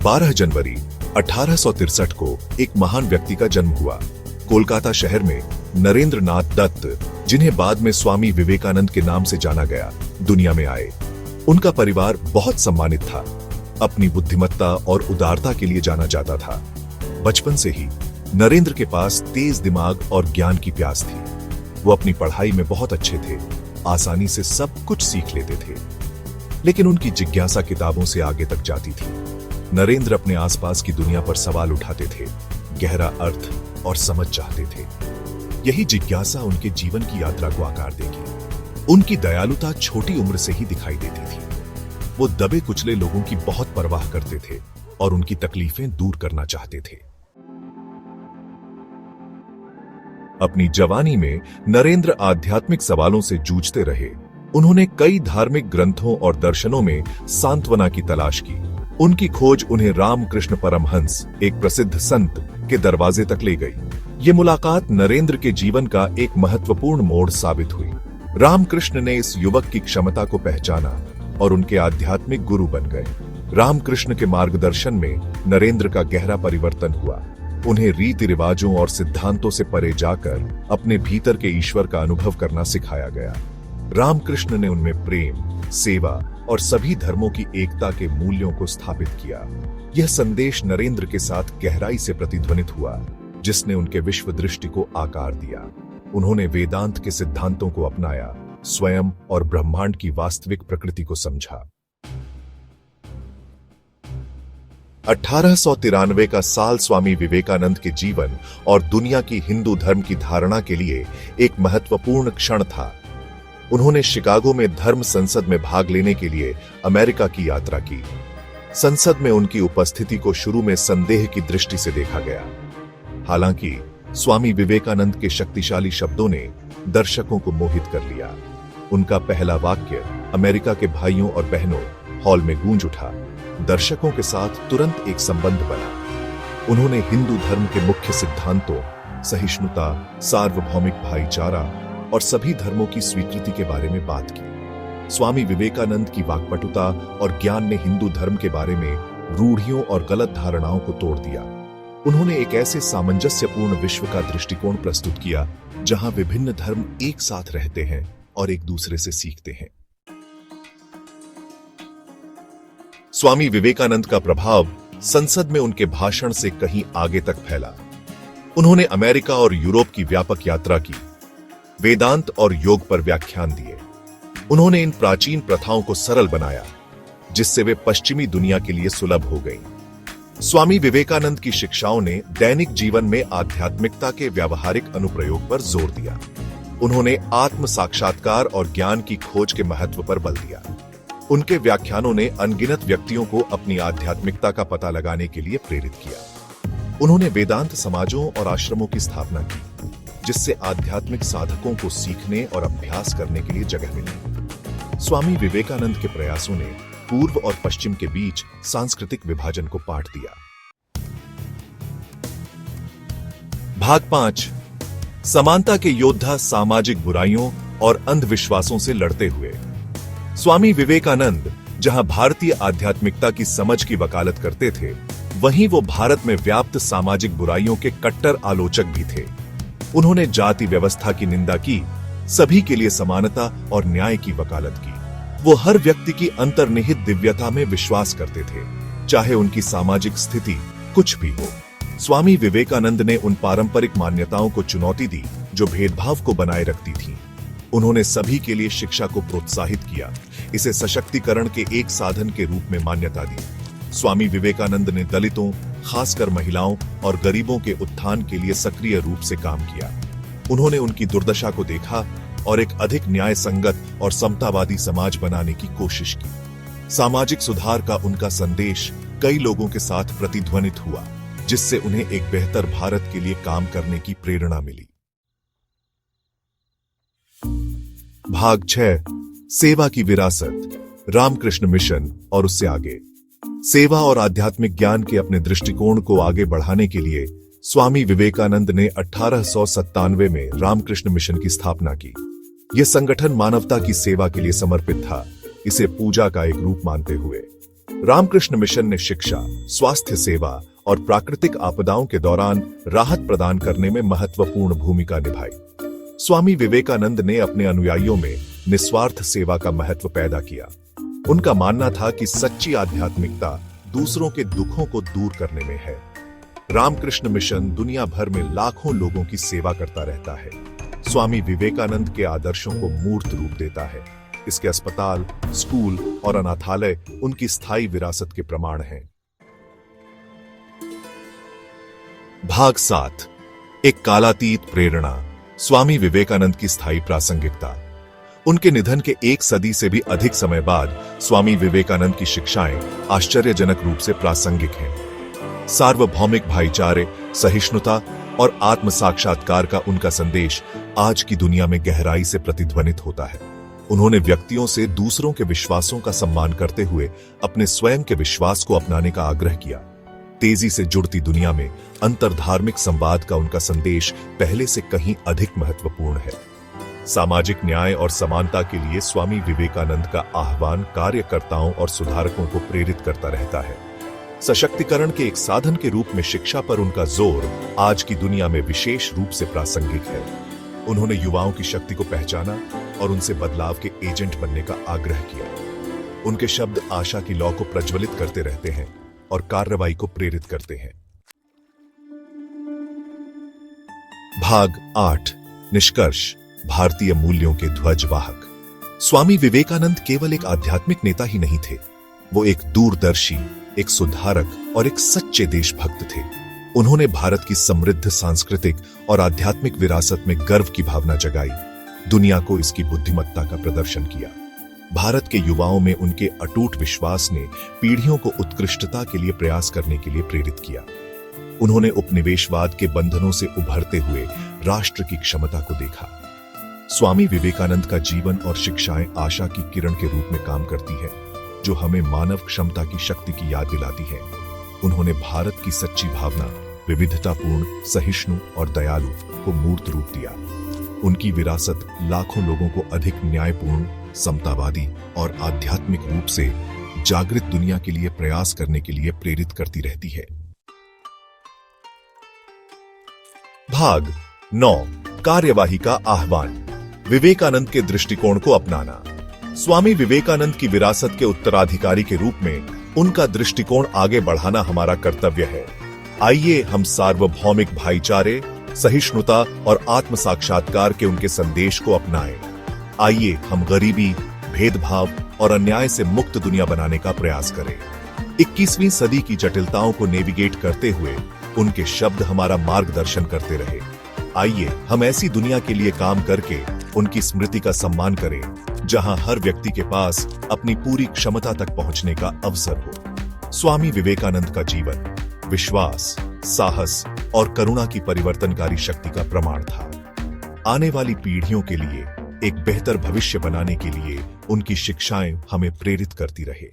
12 जनवरी 1863 को एक महान व्यक्ति का जन्म हुआ। कोलकाता शहर में नरेंद्र नाथ दत्त, जिन्हें बाद में स्वामी विवेकानंद के नाम से जाना गया, दुनिया में आए। उनका परिवार बहुत सम्मानित था। अपनी बुद्धिमत्ता और उदारता के लिए जाना जाता था। बचपन से ही नरेंद्र के पास तेज दिमाग और ज्ञान की प्यास थी। वो अपनी पढ़ाई में बहुत अच्छे थे, आसानी से सब कुछ सीख लेते थे। लेकिन उनकी जिज्ञासा किताबों से आगे तक जाती थी। नरेंद्र अपने आसपास की दुनिया पर सवाल उठाते थे, गहरा अर्थ और समझ चाहते थे। यही जिज्ञासा उनके जीवन की यात्रा को आकार देगी। उनकी दयालुता छोटी उम्र से ही दिखाई देती थी। वो दबे कुचले लोगों की बहुत परवाह करते थे और उनकी तकलीफें दूर करना चाहते थे। अपनी जवानी में नरेंद्र आध्यात्मिक सवालों से जूझते रहे। उन्होंने कई धार्मिक ग्रंथों और दर्शनों में सांत्वना की तलाश की। उनकी खोज उन्हें रामकृष्ण परमहंस, एक प्रसिद्ध संत, के दरवाजे तक ले गई। ये मुलाकात नरेंद्र के जीवन का एक महत्वपूर्ण मोड़ साबित हुई। रामकृष्ण ने इस युवक की क्षमता को पहचाना और उनके आध्यात्मिक गुरु बन गए। रामकृष्ण के मार्गदर्शन में नरेंद्र का गहरा परिवर्तन हुआ। उन्हें रीति रिवाजों और सिद्धांतों से परे जाकर अपने भीतर के ईश्वर का अनुभव करना सिखाया गया। रामकृष्ण ने उनमें प्रेम, सेवा और सभी धर्मों की एकता के मूल्यों को स्थापित किया। यह संदेश नरेंद्र के साथ गहराई से प्रतिध्वनित हुआ, जिसने उनके विश्व दृष्टि को आकार दिया। उन्होंने वेदांत के सिद्धांतों को अपनाया, स्वयं और ब्रह्मांड की वास्तविक प्रकृति को समझा। 1893 का साल स्वामी विवेकानंद के जीवन और दुनिया की हिंदू धर्म की धारणा के लिए एक महत्वपूर्ण क्षण था। उन्होंने शिकागो में धर्म संसद में भाग लेने के लिए अमेरिका की यात्रा की। संसद में उनकी उपस्थिति को शुरू में संदेह की दृष्टि से देखा गया। हालांकि स्वामी विवेकानंद के शक्तिशाली शब्दों ने दर्शकों को मोहित कर लिया। उनका पहला वाक्य अमेरिका के भाइयों और बहनों हॉल में गूंज उठा। दर्शकों के साथ तुरंत एक संबंध बना। उन्होंने हिंदू धर्म के मुख्य सिद्धांतों, सहिष्णुता, सार्वभौमिक भाईचारा और सभी धर्मों की स्वीकृति के बारे में बात की। स्वामी विवेकानंद की वाक्पटुता और ज्ञान ने हिंदू धर्म के बारे में रूढ़ियों और गलत धारणाओं को तोड़ दिया। उन्होंने एक ऐसे सामंजस्यपूर्ण विश्व का दृष्टिकोण प्रस्तुत किया जहां विभिन्न धर्म एक साथ रहते हैं और एक दूसरे से सीखते हैं। स्वामी विवेकानंद का प्रभाव संसद में उनके भाषण से कहीं आगे तक फैला। उन्होंने अमेरिका और यूरोप की व्यापक यात्रा की, वेदांत और योग पर व्याख्यान दिए। उन्होंने इन प्राचीन प्रथाओं को सरल बनाया, जिससे वे पश्चिमी दुनिया के लिए सुलभ हो गईं। स्वामी विवेकानंद की शिक्षाओं ने दैनिक जीवन में आध्यात्मिकता के व्यावहारिक अनुप्रयोग पर जोर दिया। उन्होंने आत्म साक्षात्कार और ज्ञान की खोज के महत्व पर बल दिया। उनके व्याख्यानों ने अनगिनत व्यक्तियों को अपनी आध्यात्मिकता का पता लगाने के लिए प्रेरित किया। उन्होंने वेदांत समाजों और आश्रमों की स्थापना की, जिससे आध्यात्मिक साधकों को सीखने और अभ्यास करने के लिए जगह मिली। स्वामी विवेकानंद के प्रयासों ने पूर्व और पश्चिम के बीच सांस्कृतिक विभाजन को पाट दिया। भाग 5, समानता के योद्धा सामाजिक बुराइयों और अंधविश्वासों से लड़ते हुए। स्वामी विवेकानंद जहां भारतीय आध्यात्मिकता की समझ की वकालत करते थे, वहीं वो भारत में व्याप्त सामाजिक बुराइयों के कट्टर आलोचक भी थे। उन्होंने जाति व्यवस्था की निंदा की, सभी के लिए समानता और न्याय की वकालत की। वो हर व्यक्ति की अंतर्निहित दिव्यता में विश्वास करते थे, चाहे उनकी सामाजिक स्थिति कुछ भी हो। स्वामी विवेकानंद ने उन पारंपरिक मान्यताओं को चुनौती दी जो भेदभाव को बनाए रखती थीं। उन्होंने सभी के लिए शिक्षा को प्रोत्साहित किया, इसे सशक्तिकरण के एक साधन के रूप में मान्यता दी। स्वामी विवेकानंद ने दलितों, खासकर महिलाओं और गरीबों के उत्थान के लिए सक्रिय रूप से काम किया। उन्होंने उनकी दुर्दशा को देखा और एक अधिक न्याय संगत और समतावादी समाज बनाने की कोशिश की। सामाजिक सुधार का उनका संदेश कई लोगों के साथ प्रतिध्वनित हुआ, जिससे उन्हें एक बेहतर भारत के लिए काम करने की प्रेरणा मिली। भाग 6, सेवा की विरासत, रामकृष्ण मिशन और उससे आगे। सेवा और आध्यात्मिक ज्ञान के अपने दृष्टिकोण को आगे बढ़ाने के लिए स्वामी विवेकानंद ने 1897 में रामकृष्ण मिशन की स्थापना की। यह संगठन मानवता की सेवा के लिए समर्पित था, इसे पूजा का एक रूप मानते हुए। रामकृष्ण मिशन ने शिक्षा, स्वास्थ्य सेवा और प्राकृतिक आपदाओं के दौरान राहत प्रदान करने में महत्वपूर्ण भूमिका निभाई। स्वामी विवेकानंद ने अपने अनुयायियों में निस्वार्थ सेवा का महत्व पैदा किया। उनका मानना था कि सच्ची आध्यात्मिकता दूसरों के दुखों को दूर करने में है। रामकृष्ण मिशन दुनिया भर में लाखों लोगों की सेवा करता रहता है। स्वामी विवेकानंद के आदर्शों को मूर्त रूप देता है। इसके अस्पताल, स्कूल और अनाथालय उनकी स्थायी विरासत के प्रमाण हैं। भाग 7। एक कालातीत प्रेरणा, स्वामी विवेकानंद की स्थायी प्रासंगिकता। उनके निधन के एक सदी से भी अधिक समय बाद स्वामी विवेकानंद की शिक्षाएं आश्चर्यजनक रूप से प्रासंगिक हैं। सार्वभौमिक भाईचारे, सहिष्णुता और आत्म साक्षात्कार का उनका संदेश आज की दुनिया में गहराई से प्रतिध्वनित होता है। उन्होंने व्यक्तियों से दूसरों के विश्वासों का सम्मान करते हुए अपने स्वयं के विश्वास को अपनाने का आग्रह किया। तेजी से जुड़ती दुनिया में अंतर्धार्मिक संवाद का उनका संदेश पहले से कहीं अधिक महत्वपूर्ण है। सामाजिक न्याय और समानता के लिए स्वामी विवेकानंद का आह्वान कार्यकर्ताओं और सुधारकों को प्रेरित करता रहता है। सशक्तिकरण के एक साधन के रूप में शिक्षा पर उनका जोर आज की दुनिया में विशेष रूप से प्रासंगिक है। उन्होंने युवाओं की शक्ति को पहचाना और उनसे बदलाव के एजेंट बनने का आग्रह किया। उनके शब्द आशा की लौ को प्रज्वलित करते रहते हैं और कार्रवाई को प्रेरित करते हैं। भाग 8। निष्कर्ष, भारतीय मूल्यों के ध्वजवाहक। स्वामी विवेकानंद केवल एक आध्यात्मिक नेता ही नहीं थे, वो एक दूरदर्शी, एक सुधारक और एक सच्चे देशभक्त थे। उन्होंने भारत की समृद्ध सांस्कृतिक और आध्यात्मिक विरासत में गर्व की भावना जगाई, दुनिया को इसकी बुद्धिमत्ता का प्रदर्शन किया। भारत के युवाओं में उनके अटूट विश्वास ने पीढ़ियों को उत्कृष्टता के लिए प्रयास करने के लिए प्रेरित किया। उन्होंने उपनिवेशवाद के बंधनों से उभरते हुए राष्ट्र की क्षमता को देखा। स्वामी विवेकानंद का जीवन और शिक्षाएं आशा की किरण के रूप में काम करती है, जो हमें मानव क्षमता की शक्ति की याद दिलाती है। उन्होंने भारत की सच्ची भावना, विविधतापूर्ण, सहिष्णु और दयालु को मूर्त रूप दिया। उनकी विरासत लाखों लोगों को अधिक न्यायपूर्ण, समतावादी और आध्यात्मिक रूप से जागृत दुनिया के लिए प्रयास करने के लिए प्रेरित करती रहती है। भाग 9। कार्यवाही का आह्वान, विवेकानंद के दृष्टिकोण को अपनाना। स्वामी विवेकानंद की विरासत के उत्तराधिकारी के रूप में उनका दृष्टिकोण आगे बढ़ाना हमारा कर्तव्य है। आइए हम सार्वभौमिक भाईचारे, सहिष्णुता और आत्म साक्षात्कार के उनके संदेश को अपनाएं। आइए हम गरीबी, भेदभाव और अन्याय से मुक्त दुनिया बनाने का प्रयास करें। 21वीं सदी की जटिलताओं को नेविगेट करते हुए उनके शब्द हमारा मार्गदर्शन करते रहे। आइए हम ऐसी दुनिया के लिए काम करके उनकी स्मृति का सम्मान करें, जहां हर व्यक्ति के पास अपनी पूरी क्षमता तक पहुंचने का अवसर हो। स्वामी विवेकानंद का जीवन विश्वास, साहस और करुणा की परिवर्तनकारी शक्ति का प्रमाण था। आने वाली पीढ़ियों के लिए एक बेहतर भविष्य बनाने के लिए उनकी शिक्षाएं हमें प्रेरित करती रहे।